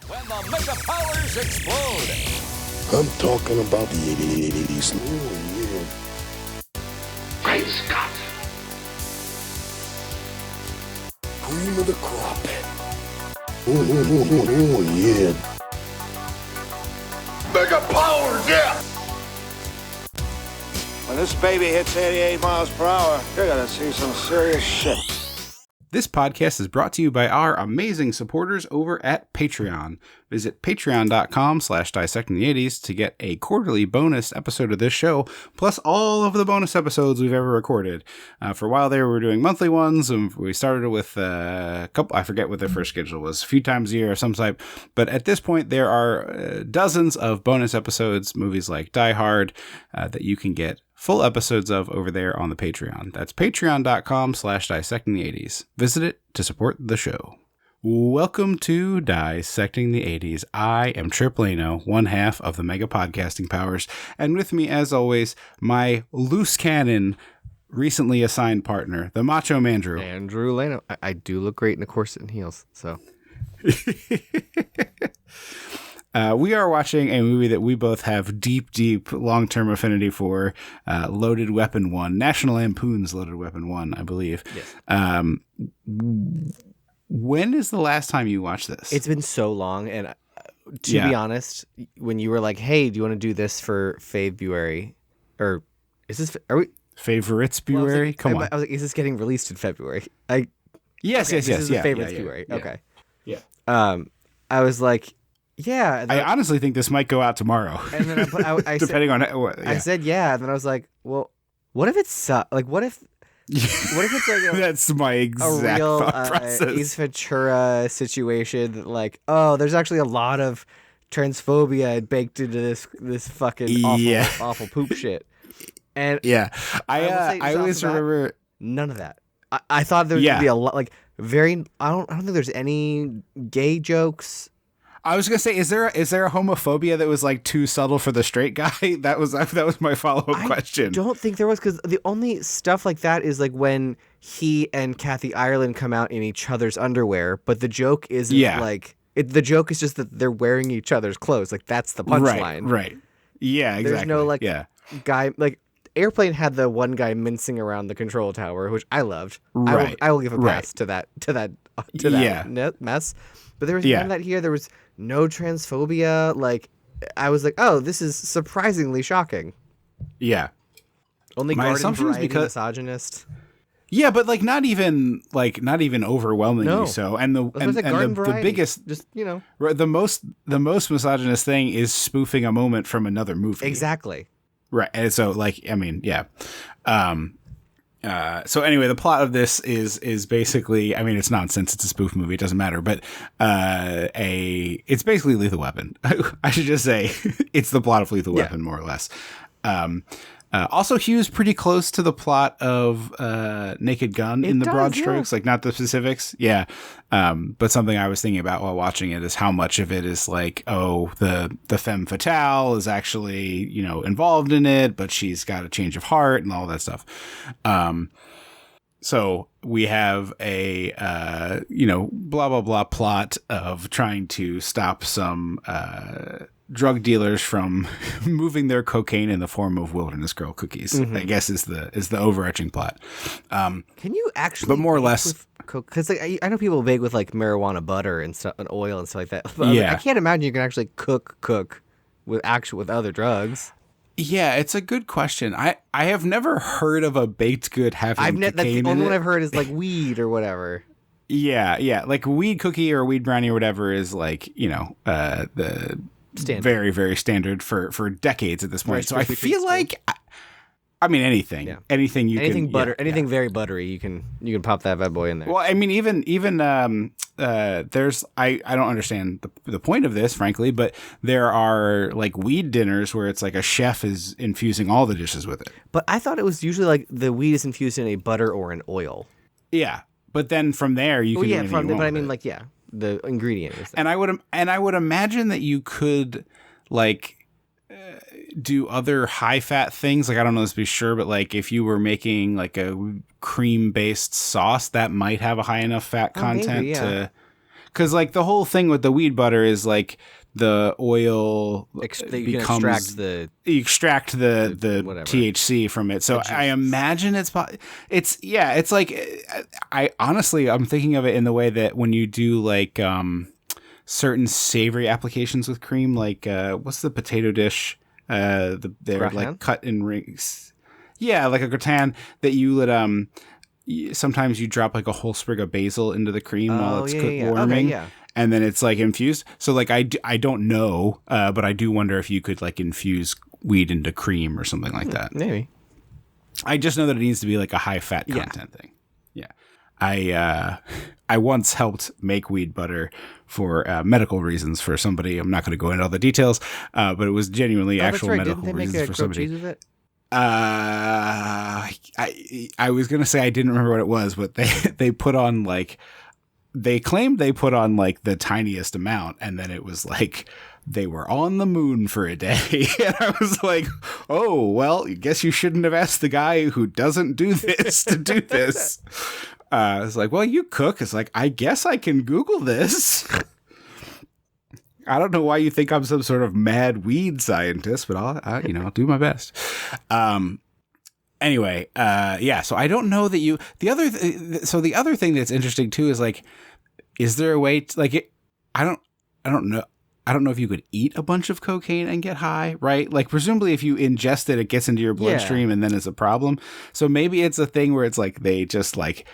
When the mega powers explode. I'm talking about the 80s. Oh, yeah. Great Scott! Cream of the crop. Oh, yeah. Mega powers, yeah! When this baby hits 88 miles per hour, you're gonna see some serious shit. This podcast is brought to you by our amazing supporters over at Patreon. Visit patreon.com/dissectingthe80s to get a quarterly bonus episode of this show, plus all of the bonus episodes we've ever recorded. For a while there, we were doing monthly ones, and we started with a couple, I forget what their first schedule was, a few times a year or some type. But at this point, there are dozens of bonus episodes, movies like Die Hard, that you can get full episodes of over there on the Patreon. That's patreon.com/dissectingthe80s. Visit it to support the show. Welcome to Dissecting the 80s. I am Trip Lano, one half of the Mega Podcasting Powers, and with me, as always, my loose cannon, recently assigned partner, the Macho Mandrew. Andrew Lano. I do look great in a corset and heels, so... We are watching a movie that we both have deep, long-term affinity for, Loaded Weapon 1, National Lampoon's Loaded Weapon 1, I believe. Yes. When is the last time you watched this? It's been so long, and to be honest, when you were like, hey, do you want to do this for February? Or is this... Are we... Favorites February? Come on. I was like, is this getting released in February? Yes. This is the Favorites February. Yeah. Okay. Yeah. I was like... Yeah. I honestly think this might go out tomorrow. And then I depending said, on what. Yeah. I said yeah, and then I was like, well, what if it's like what if it's like that's my exact a real thought process. Ace Ventura situation that like, oh, there's actually a lot of transphobia baked into this fucking awful poop shit. And I always remember none of that. I thought there would be a lot like very. I don't think there's any gay jokes. I was gonna say, is there a homophobia that was like too subtle for the straight guy? That was my follow-up question. I don't think there was, because the only stuff like that is like when he and Kathy Ireland come out in each other's underwear, but the joke isn't like the joke is just that they're wearing each other's clothes. Like that's the punchline. Right. Yeah, exactly. There's no guy like Airplane had the one guy mincing around the control tower, which I loved. Right. I will give a pass to that mess. But there was none of that here. There was no transphobia. Like, I was like, oh, this is surprisingly shocking. Yeah. Only my garden assumption variety is because misogynist. Yeah, but like not even overwhelmingly so. And the biggest, just the most misogynist thing is spoofing a moment from another movie. Exactly. Right. And so so anyway, the plot of this is basically, I mean, it's nonsense. It's a spoof movie. It doesn't matter. But it's basically Lethal Weapon. I should just say it's the plot of Lethal Weapon, more or less. Also hews pretty close to the plot of Naked Gun in the broad strokes, like not the specifics. Yeah. But something I was thinking about while watching it is how much of it is like, oh, the femme fatale is actually, involved in it, but she's got a change of heart and all that stuff. So we have a, blah, blah, blah plot of trying to stop some drug dealers from moving their cocaine in the form of Wilderness Girl cookies, I guess is the overarching plot. Can you actually, but more or less, because I know people bake with like marijuana butter and stuff and oil and stuff like that. But I can't imagine you can actually cook with other drugs. Yeah, it's a good question. I have never heard of a baked good having cocaine that's the in only one it. I've heard is like weed or whatever. Yeah, like a weed cookie or a weed brownie or whatever is like the standard. Very, very standard for decades at this point. Right, so I feel like, I mean, anything very buttery, you can pop that bad boy in there. Well, I mean, even there's I don't understand the point of this, frankly, but there are like weed dinners where it's like a chef is infusing all the dishes with it. But I thought it was usually like the weed is infused in a butter or an oil. Yeah, but then from there you can. Yeah, but I mean, like, yeah, the ingredient is there. And I would imagine that you could like do other high fat things. Like, I don't know this to be sure, but like if you were making like a cream based sauce, that might have a high enough fat content to because like the whole thing with the weed butter is like the oil you extract the whatever. THC from it. So I imagine it's like I'm thinking of it in the way that when you do like certain savory applications with cream, like what's the potato dish? They're gratin? like cut in rings. Yeah, like a gratin that you would sometimes you drop like a whole sprig of basil into the cream while it's warming. Okay, yeah. And then it's like infused. So like I don't know, but I do wonder if you could like infuse weed into cream or something like that. Maybe. I just know that it needs to be like a high fat content thing. Yeah. I once helped make weed butter for medical reasons for somebody. I'm not going to go into all the details, but it was genuinely actual medical reasons for somebody. Cheese with it? I was going to say I didn't remember what it was, but they put on like. They claimed they put on like the tiniest amount, and then it was like they were on the moon for a day. And I was like, oh, well, I guess you shouldn't have asked the guy who doesn't do this to do this. I was like, well, you cook. It's like, I guess I can Google this. I don't know why you think I'm some sort of mad weed scientist, but I'll do my best. Anyway, so I don't know that the other thing that's interesting too is like, is there a way to, like, I don't know if you could eat a bunch of cocaine and get high, right? Like presumably if you ingest it, it gets into your bloodstream and then it's a problem. So maybe it's a thing where it's like they just like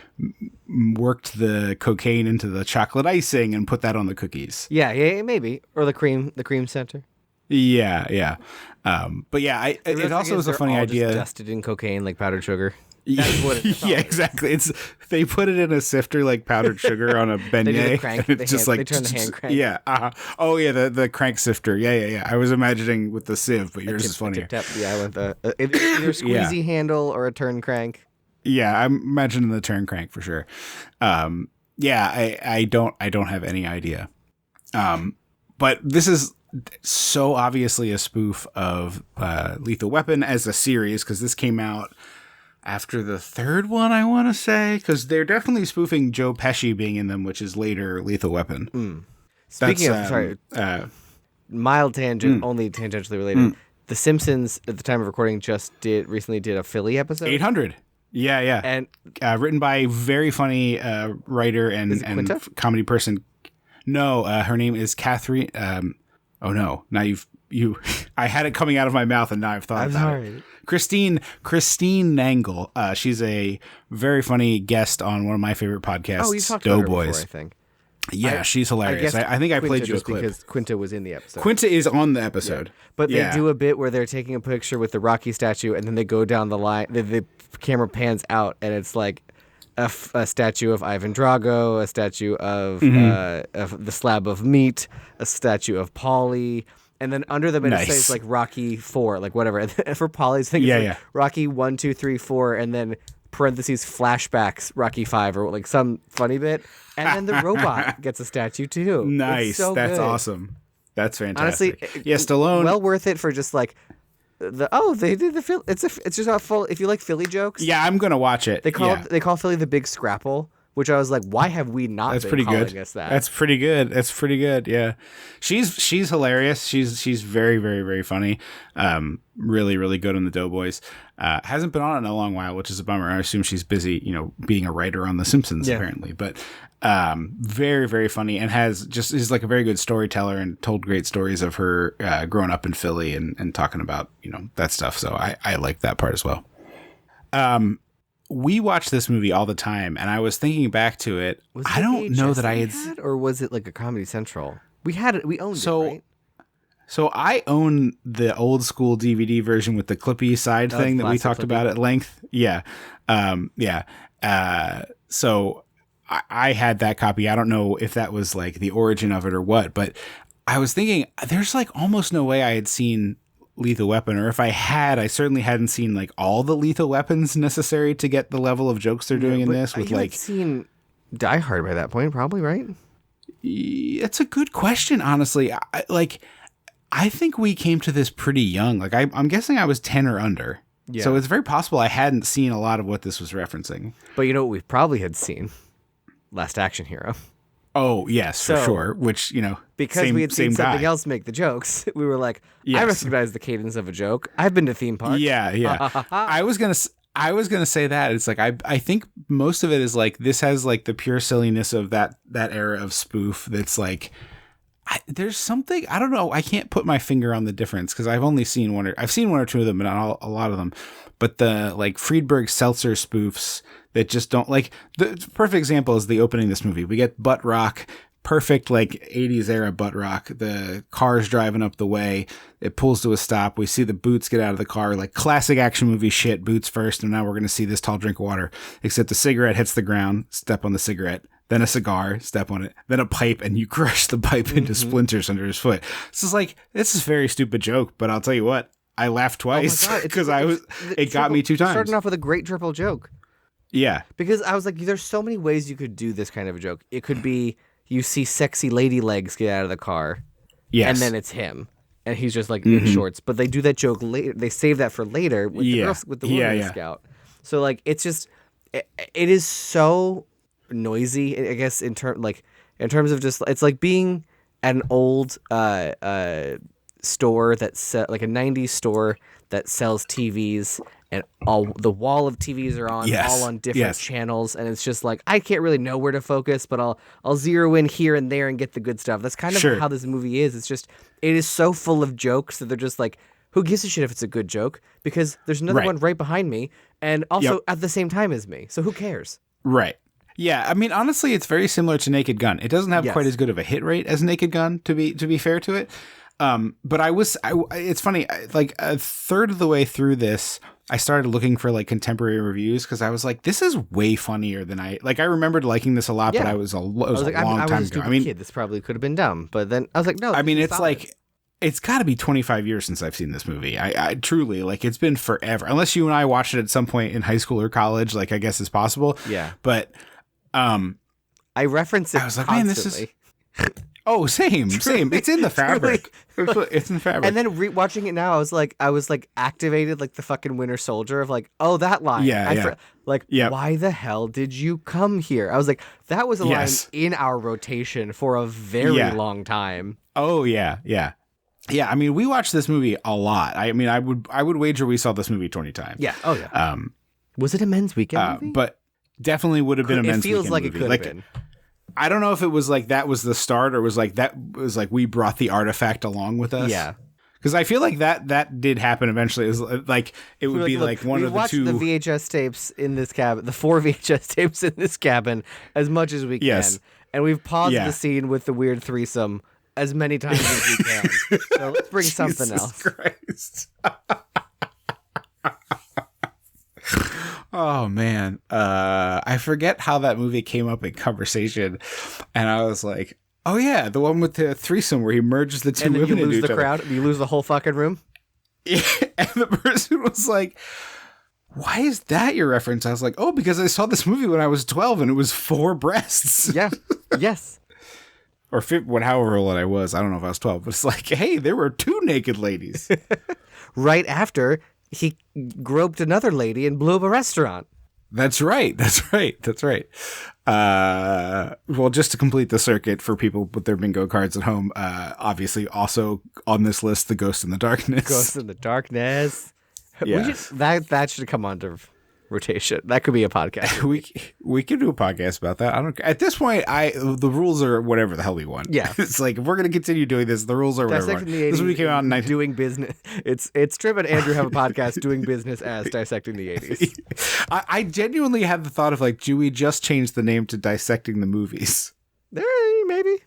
worked the cocaine into the chocolate icing and put that on the cookies. Yeah, maybe. Or the cream center. Yeah. But yeah, it also is a funny idea. Just dusted in cocaine like powdered sugar. That's what it's yeah, exactly. They put it in a sifter like powdered sugar on a beignet. They do the crank. It's just like they turn the hand crank. Yeah. Oh yeah, the crank sifter. Yeah. I was imagining with the sieve, but yours is funnier. Yeah, with either squeezy handle or a turn crank. Yeah, I'm imagining the turn crank for sure. I don't have any idea. But this is so obviously a spoof of Lethal Weapon as a series, because this came out after the third one, I want to say, because they're definitely spoofing Joe Pesci being in them, which is later Lethal Weapon. Speaking of, mild tangent, only tangentially related. The Simpsons, at the time of recording, recently did a Philly episode. 800. Yeah. And written by very funny writer and comedy person. No, her name is Catherine. Oh no! Now I had it coming out of my mouth, and now I've thought about it. Christine Nangle. She's a very funny guest on one of my favorite podcasts. Oh, you've talked about her before, I think. Yeah, she's hilarious. I think I played you a clip because Quinta was in the episode. Quinta is on the episode, but they do a bit where they're taking a picture with the Rocky statue, and then they go down the line. The camera pans out, and it's like a statue of Ivan Drago, a statue of the slab of meat, a statue of Paulie. And then under them it says like Rocky 4, like whatever. And for Polly's thing, it's like Rocky 1, 2, 3, 4, and then parentheses flashbacks Rocky 5 or like some funny bit. And then the robot gets a statue too. Nice, that's awesome. That's fantastic. Honestly, Stallone. Well worth it for just like they did the Philly. It's just not full. If you like Philly jokes, yeah, I'm gonna watch it. They call Philly the Big Scrapple. Which I was like, why have we not been calling us that? That's pretty good. Yeah, she's hilarious. She's very, very, very funny. Really, really good on the Doughboys. Hasn't been on it in a long while, which is a bummer. I assume she's busy, being a writer on The Simpsons apparently. But very, very funny, and is like a very good storyteller and told great stories of her growing up in Philly and talking about that stuff. So I like that part as well. We watch this movie all the time, and I was thinking back to it. I don't know that I had, or was it like a Comedy Central? We had it. We owned it, right? So I own the old school DVD version with the clippy side thing that we talked about at length. Yeah, so I had that copy. I don't know if that was like the origin of it or what, but I was thinking there's like almost no way I had seen Lethal Weapon, or if I had, I certainly hadn't seen like all the Lethal Weapons necessary to get the level of jokes they're doing in this. With like seen Die Hard by that point, probably, right? It's a good question, honestly. I think we came to this pretty young. Like I'm guessing I was 10 or under. Yeah. So it's very possible I hadn't seen a lot of what this was referencing. But you know what we probably had seen? Last Action Hero. Oh, yes, So, for sure. Which, you know, Because we had seen something guy. else make the jokes, we were like, I Yes. recognize the cadence of a joke. I've been to theme parks. Yeah. I was gonna say that. It's like I think most of it is like this has like the pure silliness of that era of spoof. That's like there's something I don't know. I can't put my finger on the difference because I've only seen one or two of them, but not a lot of them. But the like Friedberg Seltzer spoofs that just don't like the perfect example is the opening of this movie. We get butt rock. Perfect, like 80s era butt rock. The car's driving up the way. It pulls to a stop. We see the Boots get out of the car, like classic action movie shit. Boots first, and now we're going to see this tall drink of water. Except the cigarette hits the ground, step on the cigarette. Then a cigar, step on it. Then a pipe, and you crush the pipe into splinters under his foot. This is a very stupid joke, but I'll tell you what, I laughed twice because it got me 2 times. Starting off with a great triple joke. Yeah, because I was like, there's so many ways you could do this kind of a joke. It could be. You see sexy lady legs get out of the car, and then it's him, and he's just like in shorts. But they do that joke later. They save that for later with the girl, with the woman scout. So like, it's just, it is so noisy. I guess in terms of just, it's like being an old store that like a '90s store that sells TVs. And all the wall of TVs are on, all on different channels, and it's just like I can't really know where to focus, but I'll zero in here and there and get the good stuff. That's kind of how this movie is. It's just it is so full of jokes that they're just like, who gives a shit if it's a good joke? Because there's another one right behind me, and also at the same time as me. So who cares? Right. Yeah, I mean, honestly, it's very similar to Naked Gun. It doesn't have quite as good of a hit rate as Naked Gun, to be fair to it. But it's funny, like a third of the way through this, I started looking for like contemporary reviews because I was like, this is way funnier than I remembered liking this a lot, but it was a long time ago. I mean, kid, this probably could have been dumb, but then I was like, no. I mean, it's solid. Like, it's got to be 25 years since I've seen this movie. I truly, like, it's been forever. Unless you and I watched it at some point in high school or college, like I guess it's possible. Yeah. But I reference it. I was like, man, this is. Oh, same. It's in the fabric. It's in the fabric. And then rewatching it now, I was like activated like the fucking Winter Soldier of like, oh, that line. Why the hell did you come here? I was like, that was a line in our rotation for a very long time. Oh yeah. Yeah, I mean, we watched this movie a lot. I mean, I would wager we saw this movie 20 times. Yeah. Oh yeah. Was it a men's weekend movie? But definitely would have been a men's weekend movie. It feels like it could have been. I don't know if it was like that was the start or was like that was like we brought the artifact along with us. Yeah. Because I feel like that did happen eventually. It was like it would be like one of the two. We watched the VHS tapes in this cabin, the 4 VHS tapes in this cabin, as much as we can, and we've paused the scene with the weird threesome as many times as we can. So let's bring something else. Christ. Oh man, I forget how that movie came up in conversation, and I was like, "Oh yeah, the one with the threesome where he merges the two women you lose into the each crowd, other. You lose the whole fucking room." Yeah, and the person was like, "Why is that your reference?" I was like, "Oh, because I saw this movie when I was 12, and it was 4 breasts." Yeah. Yes. Or however old I was. I don't know if I was 12, but it's like, hey, there were 2 naked ladies. Right after he groped another lady and blew up a restaurant. That's right. Well, just to complete the circuit for people with their bingo cards at home, obviously also on this list, The Ghost in the Darkness. Ghost in the Darkness. Yeah. That should come onto rotation. That could be a podcast. we could do a podcast about that. I don't. At this point, the rules are whatever the hell we want. Yeah, it's like if we're gonna continue doing this, the rules are whatever. Dissecting the 80s. This movie came out in doing business. It's Trip and Andrew have a podcast doing business as Dissecting the 80s. I genuinely had the thought of like, do we just change the name to Dissecting the Movies? Maybe.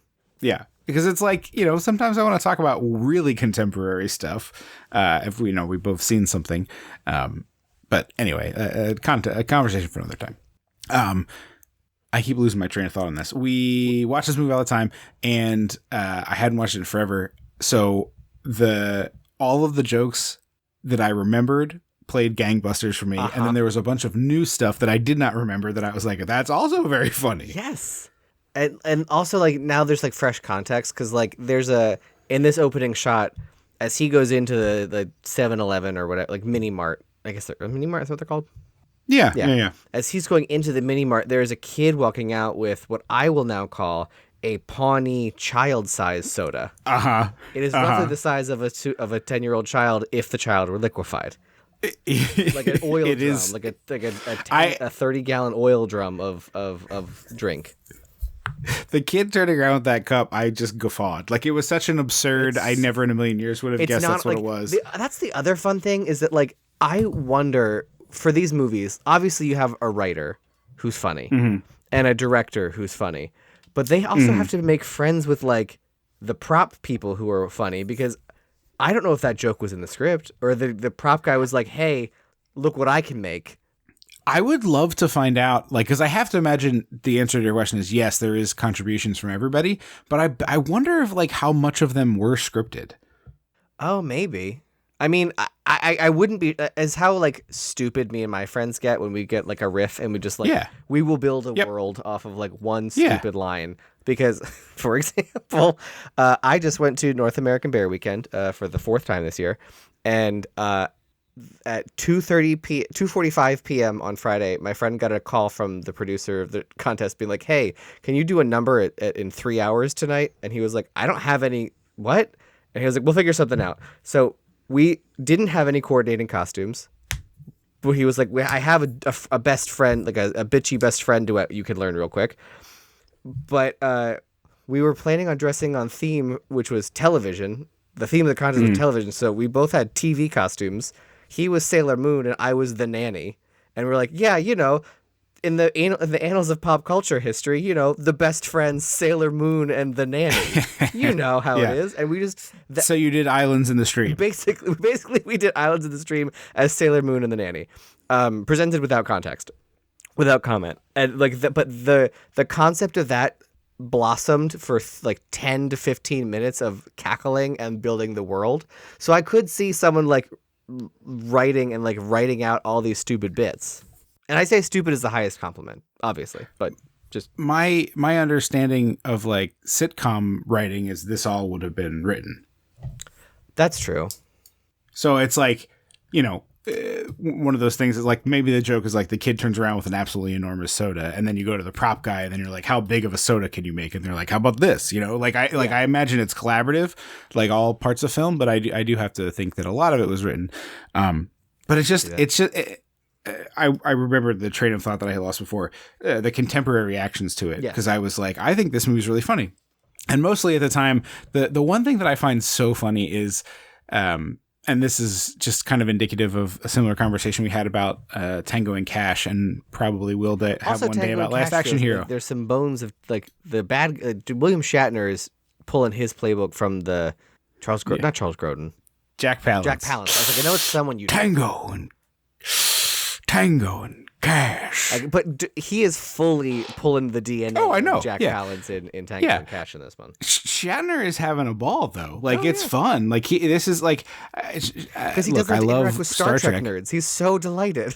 Yeah. Because it's like, sometimes I want to talk about really contemporary stuff. If we we've both seen something. But anyway, a conversation for another time. I keep losing my train of thought on this. We watch this movie all the time, and I hadn't watched it in forever. So all of the jokes that I remembered played gangbusters for me, and then there was a bunch of new stuff that I did not remember that I was like, that's also very funny. Yes, and also like now there's like fresh context because like there's in this opening shot as he goes into the 7-Eleven or whatever, like mini mart. I guess mini mart is what they're called. Yeah. As he's going into the mini mart, there is a kid walking out with what I will now call a Pawnee child-sized soda. Uh-huh. It is roughly the size of a 10-year-old child if the child were liquefied. Like an oil drum, is, like a 30-gallon oil drum of drink. The kid turning around with that cup, I just guffawed. Like, it was such an absurd, I never in a million years would have guessed that's what it was. That's the other fun thing is that, like, I wonder, for these movies, obviously you have a writer who's funny and a director who's funny, but they also have to make friends with, like, the prop people who are funny, because I don't know if that joke was in the script or the prop guy was like, hey, look what I can make. I would love to find out, like, because I have to imagine the answer to your question is yes, there is contributions from everybody, but I wonder if, like, how much of them were scripted. Oh, maybe. I mean, I wouldn't be, as how, like, stupid me and my friends get when we get, like, a riff and we just, like, we will build a world off of, like, one stupid line. Because, for example, I just went to North American Bear Weekend for the 4th time this year, and at 2:45 p.m. on Friday, my friend got a call from the producer of the contest being like, hey, can you do a number in 3 hours tonight? And he was like, I don't have any, what? And he was like, we'll figure something out. So we didn't have any coordinating costumes. But he was like, I have a best friend, like a bitchy best friend duet you can learn real quick. But we were planning on dressing on theme, which was television. The theme of the contest was television. So we both had TV costumes. He was Sailor Moon and I was the nanny. And we're like, yeah, you know, in the annals of pop culture history, you know, the best friends, Sailor Moon and the nanny. You know how it is. And we just... So you did Islands in the Stream. Basically, we did Islands in the Stream as Sailor Moon and the nanny. Presented without context. Without comment. And like, but the concept of that blossomed for like 10 to 15 minutes of cackling and building the world. So I could see someone like writing out all these stupid bits. And I say stupid is the highest compliment, obviously, but just my understanding of like sitcom writing is this all would have been written. That's true. So it's like, you know, one of those things is like maybe the joke is like the kid turns around with an absolutely enormous soda, and then you go to the prop guy, and then you're like, how big of a soda can you make? And they're like, how about this? You know, like I imagine it's collaborative, like all parts of film, but I do have to think that a lot of it was written. But I remember the train of thought that I had lost before, the contemporary reactions to it, because I was like, I think this movie's really funny. And mostly at the time, the one thing that I find so funny is, and this is just kind of indicative of a similar conversation we had about Tango and Cash, and probably will have one day about Last Action Hero. There's some bones of like the bad. William Shatner is pulling his playbook from the not Charles Grodin, Jack Palance. Jack Palance. I was like, I know it's someone you Tango and Cash. But he is fully pulling the DNA of Jack Palance in Tango and Cash in this one. Shatner is having a ball though. Like it's fun. Like this is like because he doesn't interact with Star Trek nerds. He's so delighted.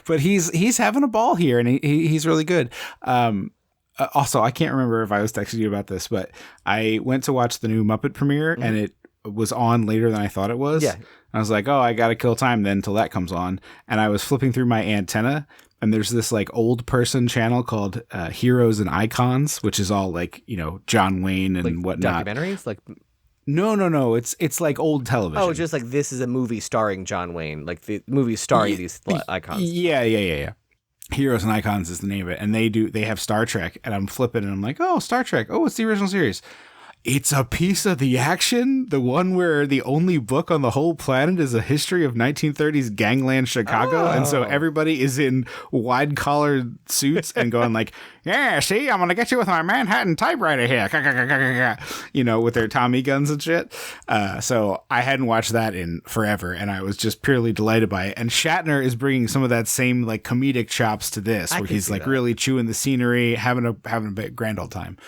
But he's having a ball here, and he's really good. Also, I can't remember if I was texting you about this, but I went to watch the new Muppet premiere, and it was on later than I thought it was. Yeah. I was like, oh, I got to kill time then till that comes on. And I was flipping through my antenna, and there's this like old person channel called Heroes and Icons, which is all like, you know, John Wayne and like whatnot. Documentaries? Like No. It's like old television. Oh, just like this is a movie starring John Wayne, like the movie starring these icons. Yeah. Heroes and Icons is the name of it. And they have Star Trek, and I'm flipping and I'm like, oh, Star Trek. Oh, it's the original series. It's a piece of the action, the one where the only book on the whole planet is a history of 1930s gangland Chicago. And so everybody is in wide collared suits and going like, yeah, see, I'm going to get you with my Manhattan typewriter here. You know, with their Tommy guns and shit. So I hadn't watched that in forever, and I was just purely delighted by it. And Shatner is bringing some of that same like comedic chops to this, where he's like really chewing the scenery, having a grand old time.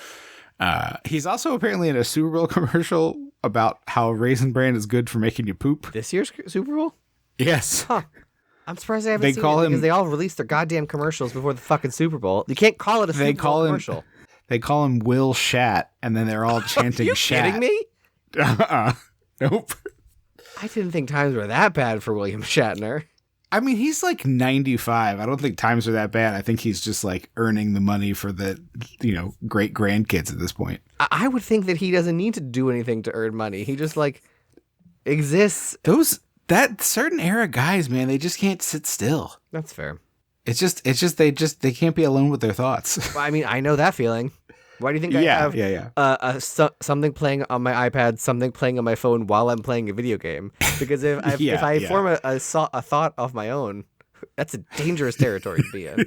He's also apparently in a Super Bowl commercial about how Raisin Bran is good for making you poop. This year's Super Bowl? Yes. Huh. I'm surprised I haven't seen it because they all released their goddamn commercials before the fucking Super Bowl. You can't call it a Super Bowl commercial. They call him Will Shat, and then they're all chanting Shat. Are you kidding me? Nope. I didn't think times were that bad for William Shatner. I mean, he's like 95. I don't think times are that bad. I think he's just like earning the money for the, great grandkids at this point. I would think that he doesn't need to do anything to earn money. He just like exists. That certain era guys, man, they just can't sit still. That's fair. It's just they can't be alone with their thoughts. Well, I mean, I know that feeling. Why do you think I have something playing on my iPad, something playing on my phone while I'm playing a video game? Because if I form a thought of my own, that's a dangerous territory to be in.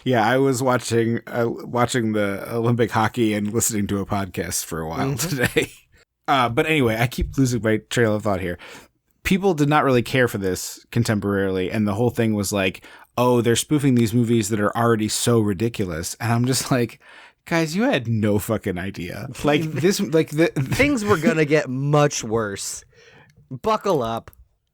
Yeah, I was watching the Olympic hockey and listening to a podcast for a while today. But anyway, I keep losing my trail of thought here. People did not really care for this contemporarily, and the whole thing was like, oh, they're spoofing these movies that are already so ridiculous. And I'm just like, guys, you had no fucking idea. Like this, like things were gonna get much worse. Buckle up.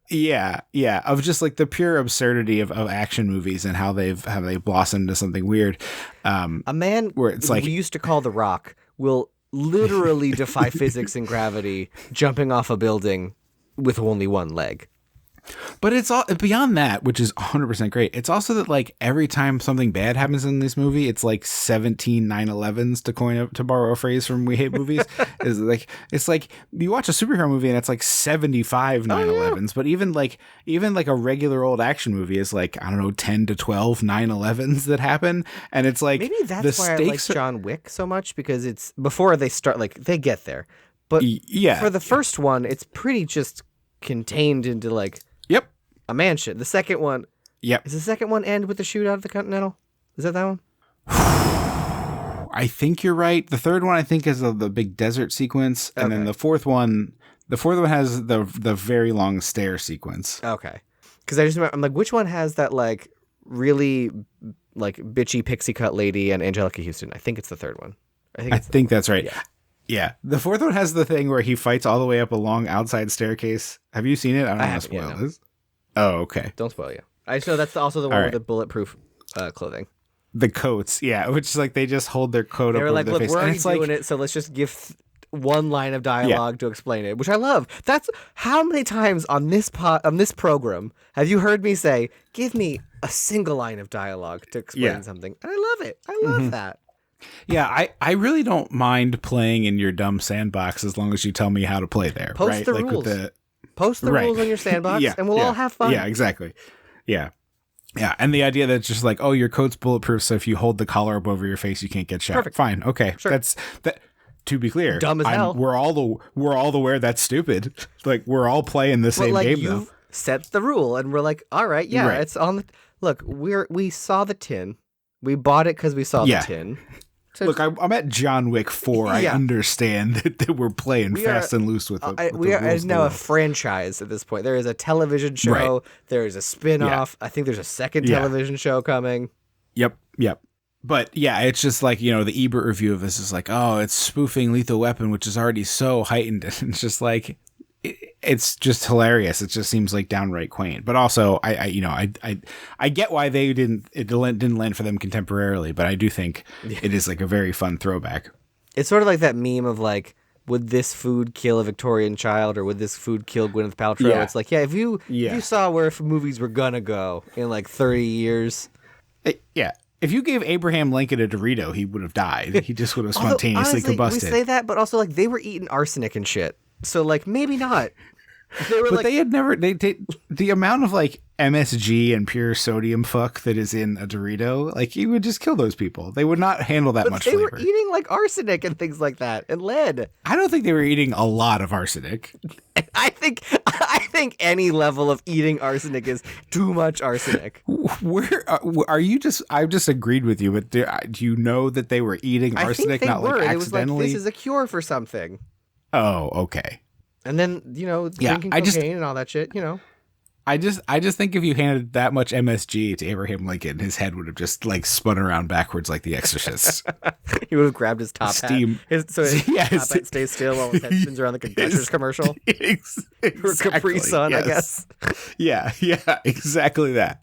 Yeah. Of just like the pure absurdity of action movies and how they've blossomed into something weird. A man where it's like we used to call The Rock will literally defy physics and gravity, jumping off a building with only one leg. But it's all beyond that, which is 100% great. It's also that like every time something bad happens in this movie, it's like 17 9/11s to borrow a phrase from We Hate Movies. It's like you watch a superhero movie and it's like 75 9/11s, but even like a regular old action movie is like, I don't know, 10 to 12 9/11s that happen, and it's like maybe that's why I like John Wick so much, because it's before they start, like they get there, but for the first one, it's pretty just contained into like a mansion. The second one, is the second one end with the shootout of the Continental? Is that one? I think you're right. The third one, I think, is the big desert sequence, and then the fourth one has the very long stair sequence. Okay, because I just remember, I'm like, which one has that like really like bitchy pixie cut lady and Angelica Houston? I think it's the third one. I think that's right. Yeah. The fourth one has the thing where he fights all the way up a long outside staircase. Have you seen it? I don't want to spoil this. Oh, okay. Don't spoil you. I just know that's also the one with the bulletproof clothing. The coats, yeah, which is like they just hold their coat up over their face. Look, we're already doing it, so let's just give one line of dialogue to explain it, which I love. That's how many times on this program have you heard me say, give me a single line of dialogue to explain something? And I love it. I love that. Yeah, I really don't mind playing in your dumb sandbox as long as you tell me how to play there. Post the rules. Post the rules on your sandbox, and we'll all have fun. Yeah, exactly. Yeah. And the idea that it's just like, oh, your coat's bulletproof, so if you hold the collar up over your face, you can't get shot. Perfect. Fine. Okay. Sure. That's that. To be clear, dumb as hell. We're all aware that's stupid. Like we're all playing the same game though. Set the rule, and we're like, all right, it's on the look. We saw the tin. We bought it because we saw the tin. So, look, I'm at John Wick 4. I understand that we're playing fast and loose with it. We are now a franchise at this point. There is a television show. Right. There is a spin-off. I think there's a second television show coming. Yep. But yeah, it's just like, the Ebert review of this is like, oh, it's spoofing Lethal Weapon, which is already so heightened. It's just like, it's just hilarious. It just seems like downright quaint. But also, I get why it didn't land for them contemporarily. But I do think it is like a very fun throwback. It's sort of like that meme of like, would this food kill a Victorian child, or would this food kill Gwyneth Paltrow? Yeah. It's like, if you saw where movies were gonna go in like 30 years, If you gave Abraham Lincoln a Dorito, he would have died. He just would have spontaneously combusted. We say that, but also like they were eating arsenic and shit. So like maybe not. They had never. The amount of like MSG and pure sodium fuck that is in a Dorito, like you would just kill those people. They would not handle that much flavor. They were eating like arsenic and things like that, and lead. I don't think they were eating a lot of arsenic. I think any level of eating arsenic is too much arsenic. Where are you? I've just agreed with you, but do you know that they were eating arsenic? Like accidentally. It was like, this is a cure for something. Oh, okay. And then, drinking cocaine and all that shit, I just think if you handed that much MSG to Abraham Lincoln, his head would have just like spun around backwards like The Exorcist. He would have grabbed his top hat. His top hat stays still while his head spins around like a Gushers commercial. Or Capri Sun, I guess. Yeah, exactly that.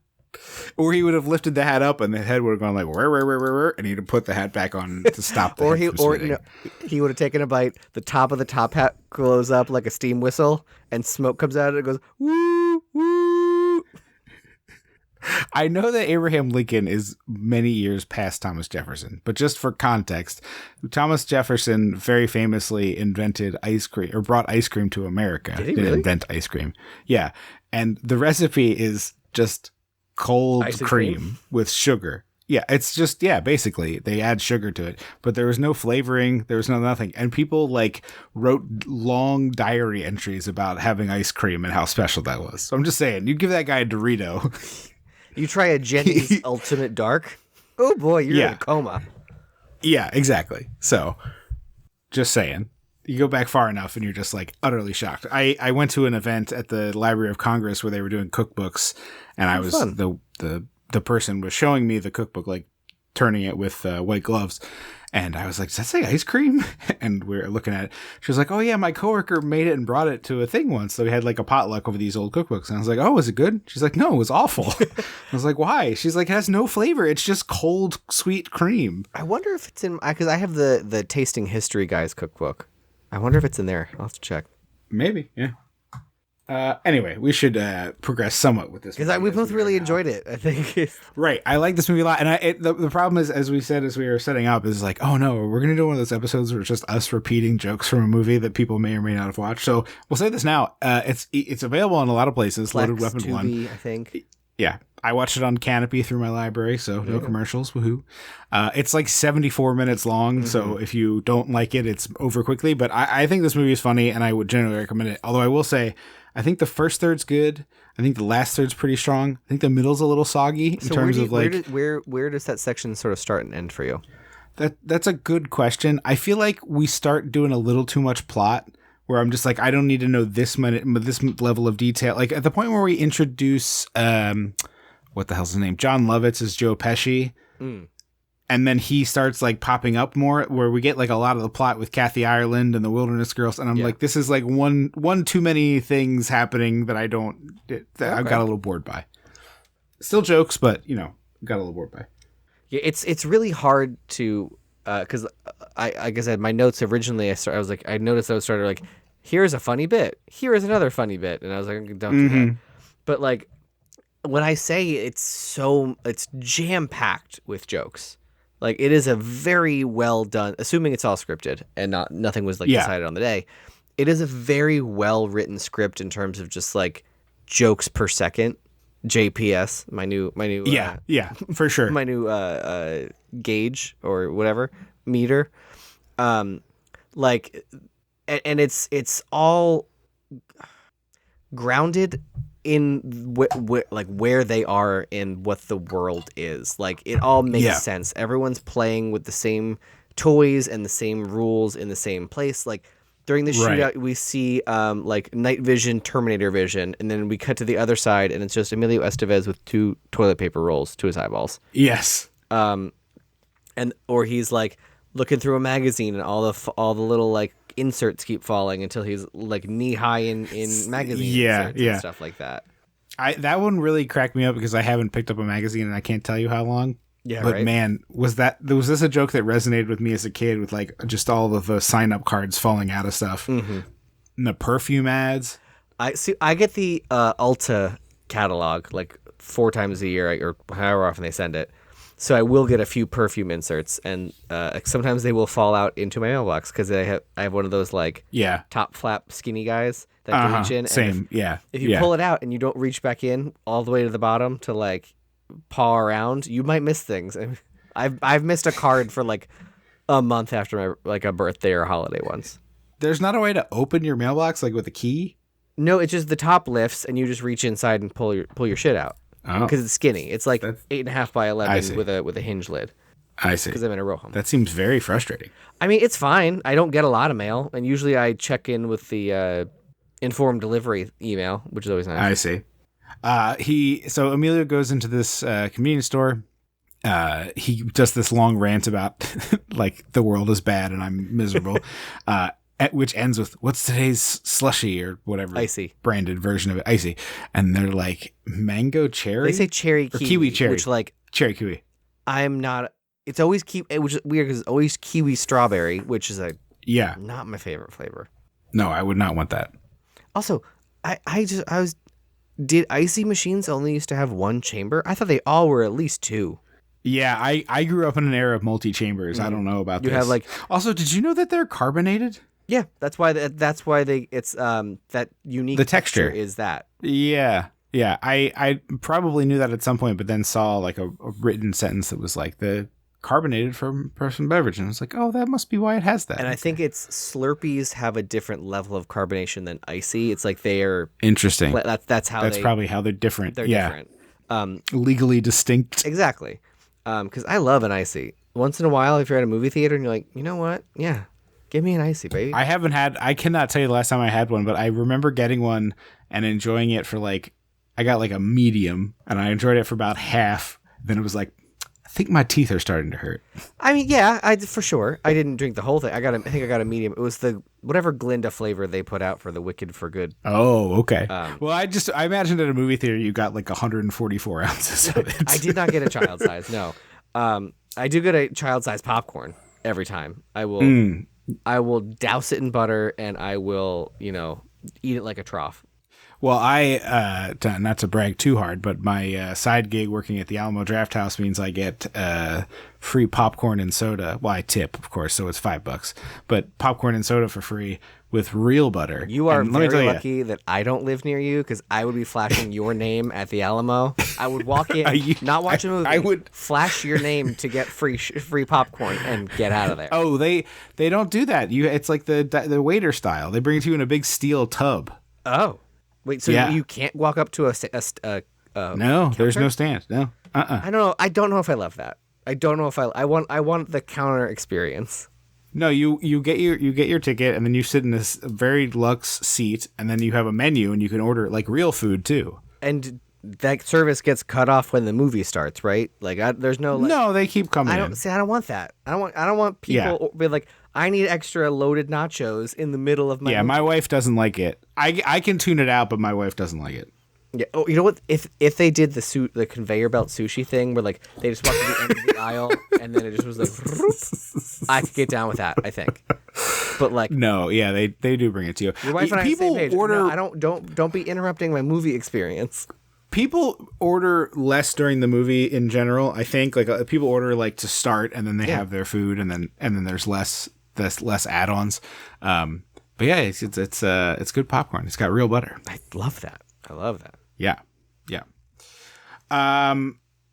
Or he would have lifted the hat up and the head would have gone like, where, and he'd have put the hat back on to stop the head from spinning. He would have taken a bite, the top of the top hat glows up like a steam whistle, and smoke comes out and it goes, woo, woo. I know that Abraham Lincoln is many years past Thomas Jefferson, but just for context, Thomas Jefferson very famously invented ice cream or brought ice cream to America. Did he Didn't really? invent ice cream. Yeah. And the recipe is just cold Ice cream with sugar. Yeah, it's just, basically they add sugar to it, but there was no flavoring. There was no nothing. And people like wrote long diary entries about having ice cream and how special that was. So I'm just saying, you give that guy a Dorito. You try a Jenny's Ultimate Dark. Oh boy, you're in a coma. Yeah, exactly. So just saying, you go back far enough and you're just like utterly shocked. I went to an event at the Library of Congress where they were doing cookbooks, and I was the person was showing me the cookbook, like turning it with white gloves. And I was like, does that say ice cream? And we're looking at it. She was like, oh yeah, my coworker made it and brought it to a thing once. So we had like a potluck over these old cookbooks. And I was like, oh, was it good? She's like, no, it was awful. I was like, why? She's like, it has no flavor. It's just cold, sweet cream. I wonder if it's in, because I have the Tasting History Guys cookbook. I wonder if it's in there. I'll have to check. Maybe, yeah. Anyway, we should progress somewhat with this because we both really enjoyed it. I think right. I like this movie a lot, and the problem is, as we said as we were setting up, is like, oh no, we're gonna do one of those episodes where it's just us repeating jokes from a movie that people may or may not have watched. So we'll say this now. It's available in a lot of places. Plex, Loaded Weapon Tubi, 1, I think. Yeah, I watched it on Canopy through my library, so no commercials. Woohoo! It's like 74 minutes long, so if you don't like it, it's over quickly. But I think this movie is funny, and I would generally recommend it. Although I will say, I think the first third's good. I think the last third's pretty strong. I think the middle's a little soggy in terms of like where does that section sort of start and end for you? That's a good question. I feel like we start doing a little too much plot, where I'm just like, I don't need to know this level of detail. Like at the point where we introduce what the hell's his name? John Lovitz as Joe Pesci. And then he starts like popping up more, where we get like a lot of the plot with Kathy Ireland and the Wilderness Girls. And I'm like, this is like one too many things happening that I got a little bored by. Still jokes, but got a little bored by. Yeah, it's really hard to, because like I said, my notes originally, I noticed I was started like, here's a funny bit, here is another funny bit, and I was like, don't do that. But like when I say it's jam packed with jokes. Like it is a very well done, assuming it's all scripted and nothing was like decided on the day. It is a very well written script in terms of just like jokes per second. JPS, my new for sure. My new gauge or whatever meter. Like, and it's all grounded in like where they are in what the world is. Like it all makes sense. Everyone's playing with the same toys and the same rules in the same place. Like during the shootout, we see like night vision, Terminator vision, and then we cut to the other side, and it's just Emilio Estevez with 2 toilet paper rolls to his eyeballs. Yes. Or he's like looking through a magazine, and all the little like inserts keep falling until he's like knee high in magazine inserts and stuff like that. That one really cracked me up because I haven't picked up a magazine and I can't tell you how long. Yeah, but man, was this a joke that resonated with me as a kid, with like just all of the sign up cards falling out of stuff, and the perfume ads. I get the Ulta catalog like 4 times a year or however often they send it. So I will get a few perfume inserts, and sometimes they will fall out into my mailbox because I have one of those like top flap skinny guys that can reach in. Same, and if you pull it out and you don't reach back in all the way to the bottom to like paw around, you might miss things. I've missed a card for like a month after my a birthday or a holiday once. There's not a way to open your mailbox like with a key? No, it's just the top lifts and you just reach inside and pull your shit out. Because it's skinny. It's like 8.5 by 11 with a hinge lid. I see. Because I'm in a row home. That seems very frustrating. I mean, it's fine. I don't get a lot of mail, and usually I check in with the informed delivery email, which is always nice. I see. So Emilio goes into this convenience store. He does this long rant about like the world is bad and I'm miserable. Which ends with, what's today's slushy or whatever icy branded version of it? Icy. And they're like mango cherry. They say cherry kiwi, kiwi cherry, which like cherry kiwi. I'm not. It's always kiwi, which is weird because it's always kiwi strawberry, which is not my favorite flavor. No, I would not want that. Also, I was Did icy machines only used to have one chamber? I thought they all were at least two. Yeah, I grew up in an era of multi-chambers. I don't know about this. You have Also, did you know that they're carbonated? Yeah, that's why it's that unique the texture is that. Yeah. Yeah, I probably knew that at some point, but then saw like a written sentence that was like the carbonated from personal beverage, and I was like, oh, that must be why it has that. And I think it's Slurpees have a different level of carbonation than icy. It's like they are interesting. That's probably how they're different. They're different. Legally distinct. Exactly. Because I love an icy. Once in a while, if you're at a movie theater and you're like, you know what? Yeah, give me an icy, baby. I cannot tell you the last time I had one, but I remember getting one and enjoying it for I got a medium, and I enjoyed it for about half. Then it was like, I think my teeth are starting to hurt. I mean, yeah, for sure. I didn't drink the whole thing. I think I got a medium. It was the whatever Glinda flavor they put out for the Wicked for Good. Oh, okay. Well, I imagined at a movie theater you got 144 ounces of it. I did not get a child size. No, I do get a child size popcorn every time. I will douse it in butter, and I will eat it like a trough. Well, not to brag too hard, but my side gig working at the Alamo Draft House means I get free popcorn and soda. Well, I tip, of course, so it's $5, but popcorn and soda for free with real butter. You are very lucky that I don't live near you, because I would be flashing your name at the Alamo. I would walk in, not watch a movie. I would flash your name to get free popcorn and get out of there. Oh, they don't do that. It's like the waiter style. They bring it to you in a big steel tub. Oh. Wait, so you can't walk up to a no, there's no stand. No. I don't know. I don't know if I love that. I don't know if I want the counter experience. No, you get your ticket, and then you sit in this very luxe seat, and then you have a menu, and you can order real food too. And that service gets cut off when the movie starts, right? There's no no, they keep coming. I don't want that. I don't want people be like, I need extra loaded nachos in the middle of my movie. My wife doesn't like it. I can tune it out, but my wife doesn't like it. Yeah. Oh, you know what? If they did the conveyor belt sushi thing, where they just walked to the end of the aisle and then it just was I could get down with that, I think. But no, yeah, they do bring it to you. Your wife and I are on the same page. No, I don't be interrupting my movie experience. People order less during the movie in general. I think people order to start, and then they have their food, and then there's less add-ons. But yeah, it's good popcorn. It's got real butter. I love that. Yeah.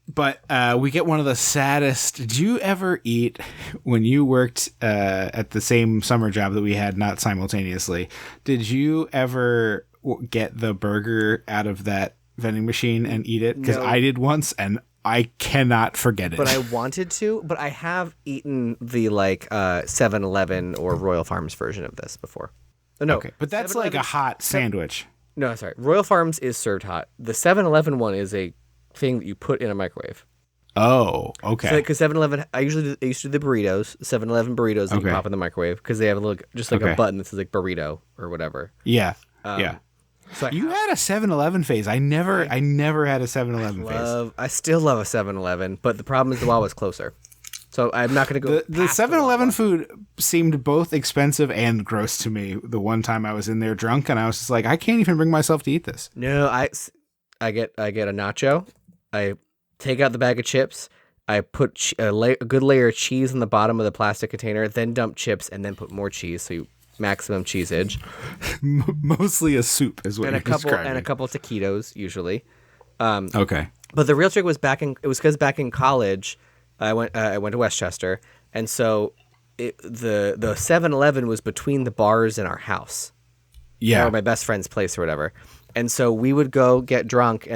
But we get one of the saddest. Did you ever eat when you worked at the same summer job that we had, not simultaneously? Did you ever get the burger out of that vending machine and eat it? Because I did once, and I cannot forget it. But I wanted to. But I have eaten the 7-Eleven or Royal Farms version of this before. No, okay, but that's a hot sandwich. No, sorry. Royal Farms is served hot. The 7-Eleven one is a thing that you put in a microwave. Oh, okay. Because 7-Eleven, I used to do the burritos, 7-Eleven burritos that you pop in the microwave, because they have a button that says burrito or whatever. Yeah, yeah. So you had a 7-Eleven phase. I never had a 7-Eleven phase. I still love a 7-Eleven, but the problem is the Wawa's closer. So I'm not going to go. The 7-Eleven food seemed both expensive and gross to me. The one time I was in there drunk, and I was just like, I can't even bring myself to eat this. No, I get a nacho. I take out the bag of chips. I put a good layer of cheese in the bottom of the plastic container, then dump chips, and then put more cheese. So you maximum cheeseage. Mostly a soup is what you're describing. And a couple taquitos usually. Okay. But the real trick was because back in college, I went to Westchester, and so the 7-Eleven was between the bars in our house. Yeah. Or my best friend's place or whatever. And so we would go get drunk, and